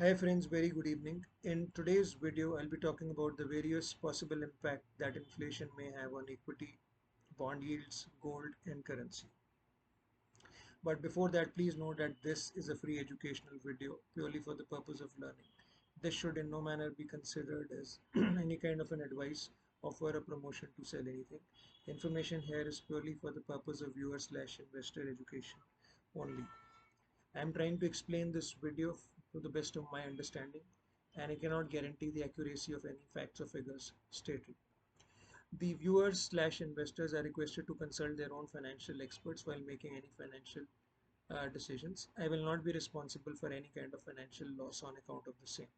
Hi friends, very good evening. In today's video, I'll be talking about the various possible impact that inflation may have on equity, bond yields, gold, and currency. But before that, please know that this is a free educational video purely for the purpose of learning. This should in no manner be considered as any kind of an advice, offer, a promotion to sell anything. The information here is purely for the purpose of viewer/investor education only. I'm trying to explain this video to the best of my understanding, and I cannot guarantee the accuracy of any facts or figures stated. The viewers/investors are requested to consult their own financial experts while making any financial decisions. I will not be responsible for any kind of financial loss on account of the same.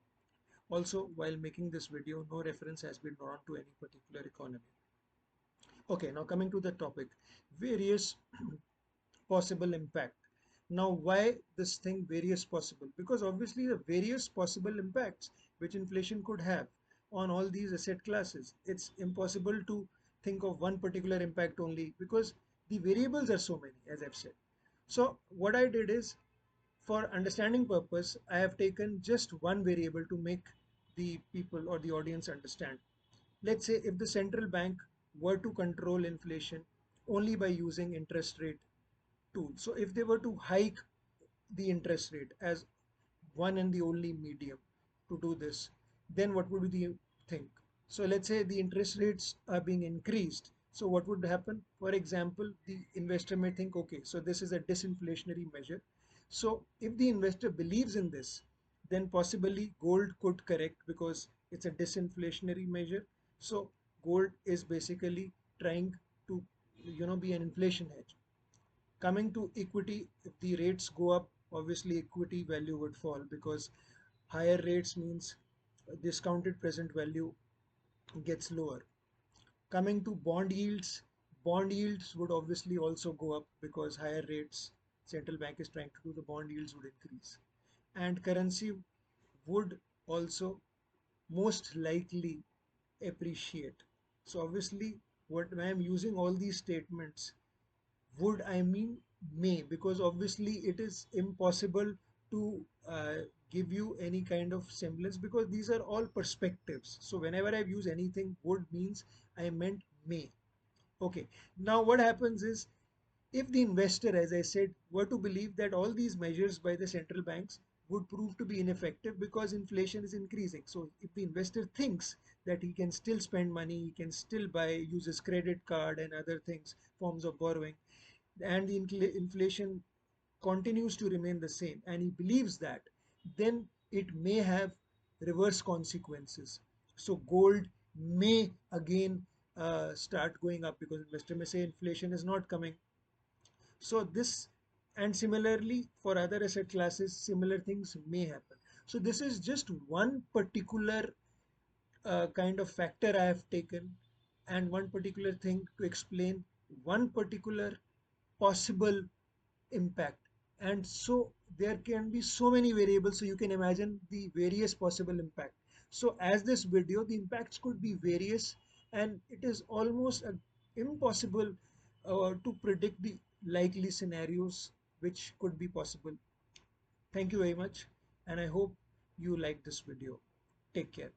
Also, while making this video, no reference has been drawn to any particular economy. Okay, now coming to the topic, various possible impact. Now, why this thing various possible? Because obviously the various possible impacts which inflation could have on all these asset classes, it's impossible to think of one particular impact only because the variables are so many, as I've said. So what I did is, for understanding purpose, I have taken just one variable to make the people or the audience understand. Let's say if the central bank were to control inflation only by using interest rate tool. So if they were to hike the interest rate as one and the only medium to do this, then what would be the thing? So let's say the interest rates are being increased. So what would happen? For example, the investor may think, okay, so this is a disinflationary measure. So if the investor believes in this, then possibly gold could correct because it's a disinflationary measure. So gold is basically trying to, be an inflation hedge. Coming to equity, if the rates go up, obviously equity value would fall because higher rates means discounted present value gets lower. Coming to bond yields would obviously also go up because higher rates central bank is trying to do, the bond yields would increase. And currency would also most likely appreciate. So obviously what when I'm using all these statements, would I mean may, because obviously it is impossible to give you any kind of semblance because these are all perspectives. So whenever I've used anything, would means I meant may. Okay, now what happens is, if the investor, as I said, were to believe that all these measures by the central banks would prove to be ineffective because inflation is increasing. So if the investor thinks that he can still spend money, he can still buy, use his credit card and other things, forms of borrowing, and the inflation continues to remain the same, and he believes that, then it may have reverse consequences. So gold may again start going up because investor may say inflation is not coming. So this, and similarly for other asset classes, similar things may happen. So this is just one particular kind of factor I have taken, and one particular thing to explain one particular possible impact. And so there can be so many variables, so you can imagine the various possible impact. So as this video, the impacts could be various, and it is almost impossible to predict the likely scenarios which could be possible. Thank you very much, and I hope you like this video. Take care.